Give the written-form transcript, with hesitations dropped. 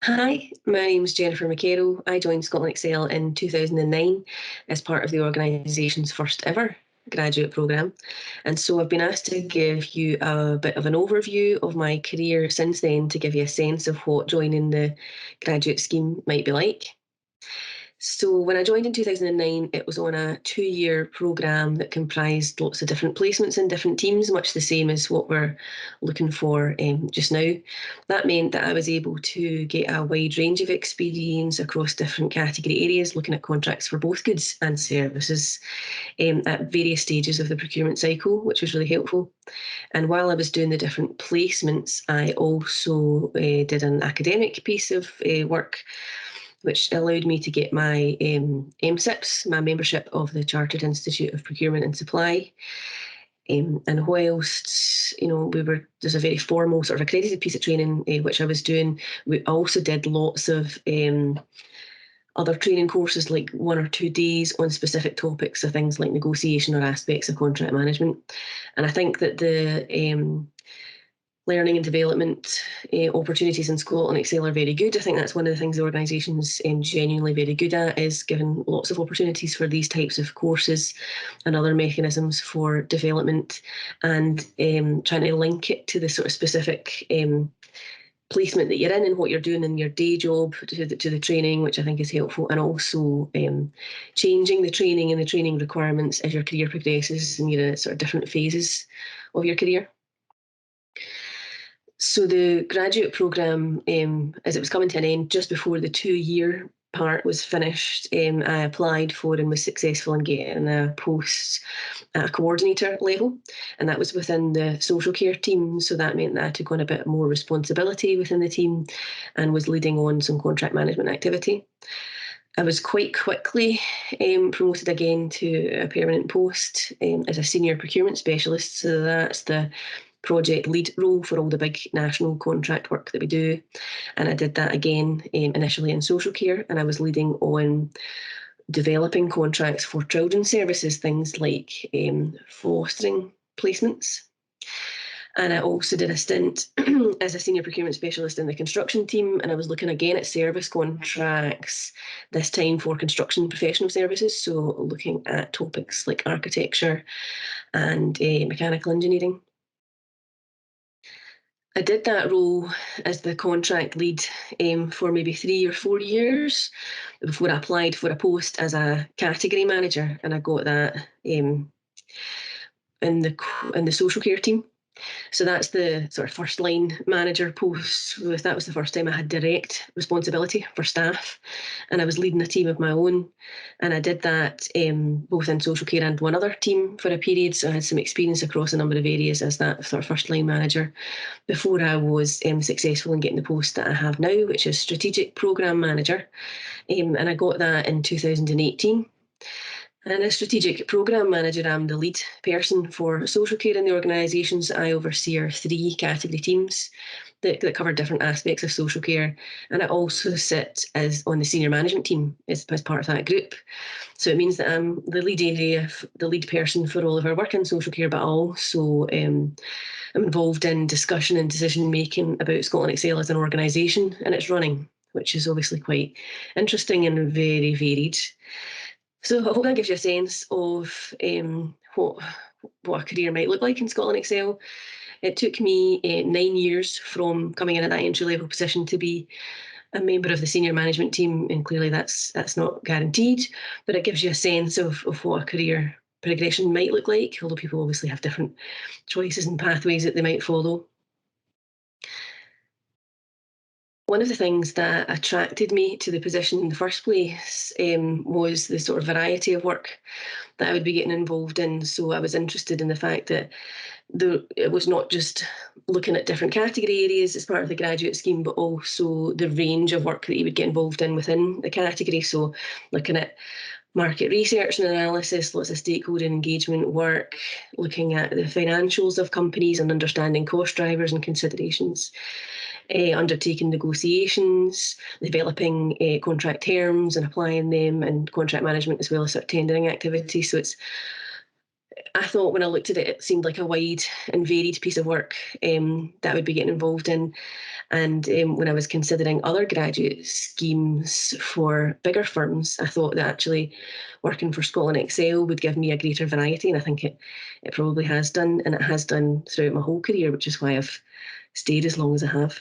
Hi, my name is Jennifer McKerrall. I joined Scotland Excel in 2009 as part of the organisation's first ever graduate programme. And so I've been asked to give you a bit of an overview of my career since then to give you a sense of what joining the graduate scheme might be like. So when I joined in 2009, it was on a 2-year programme that comprised lots of different placements in different teams, much the same as what we're looking for just now. That meant that I was able to get a wide range of experience across different category areas, looking at contracts for both goods and services at various stages of the procurement cycle, which was really helpful. And while I was doing the different placements, I also did an academic piece of work which allowed me to get my MSIPs, my membership of the Chartered Institute of Procurement and Supply. And whilst, there's a very formal sort of accredited piece of training which I was doing, we also did lots of other training courses, like 1 or 2 days on specific topics of things like negotiation or aspects of contract management. And I think that the learning and development opportunities in Scotland Excel are very good. I think that's one of the things the organisation's genuinely very good at, is giving lots of opportunities for these types of courses and other mechanisms for development, and trying to link it to the sort of specific placement that you're in and what you're doing in your day job to the training, which I think is helpful, and also changing the training and the training requirements as your career progresses and you're in sort of different phases of your career. So the graduate programme, as it was coming to an end just before the 2-year part was finished, I applied for and was successful in getting a post at a coordinator level, and that was within the social care team. So that meant that I took on a bit more responsibility within the team and was leading on some contract management activity. I was quite quickly promoted again to a permanent post as a senior procurement specialist. So that's the project lead role for all the big national contract work that we do. And I did that again initially in social care, and I was leading on developing contracts for children's services, things like fostering placements. And I also did a stint as a senior procurement specialist in the construction team, and I was looking again at service contracts, this time for construction professional services, so looking at topics like architecture and mechanical engineering. I did that role as the contract lead for maybe 3 or 4 years before I applied for a post as a category manager, and I got that in the social care team. So that's the sort of first line manager post. That was the first time I had direct responsibility for staff, and I was leading a team of my own. And I did that both in social care and one other team for a period. So I had some experience across a number of areas as that sort of first line manager before I was successful in getting the post that I have now, which is strategic programme manager. And I got that in 2018. And as strategic programme manager, I'm the lead person for social care in the organisations. I oversee our 3 category teams that cover different aspects of social care. And I also sit as on the senior management team as part of that group. So it means that I'm the lead person for all of our work in social care, but also I'm involved in discussion and decision making about Scotland Excel as an organisation and its running, which is obviously quite interesting and very varied. So I hope that gives you a sense of what a career might look like in Scotland Excel. It took me 9 years from coming in at that entry level position to be a member of the senior management team, and clearly that's not guaranteed, but it gives you a sense of what a career progression might look like, although people obviously have different choices and pathways that they might follow. One of the things that attracted me to the position in the first place was the sort of variety of work that I would be getting involved in. So I was interested in the fact that it was not just looking at different category areas as part of the graduate scheme, but also the range of work that you would get involved in within the category. So looking at market research and analysis, lots of stakeholder engagement work, looking at the financials of companies and understanding cost drivers and considerations, undertaking negotiations, developing contract terms and applying them, and contract management as well as sort of tendering activities. So I thought when I looked at it, it seemed like a wide and varied piece of work that I would be getting involved in. And when I was considering other graduate schemes for bigger firms, I thought that actually working for Scotland Excel would give me a greater variety, and I think it probably has done, and it has done throughout my whole career, which is why I've stayed as long as I have.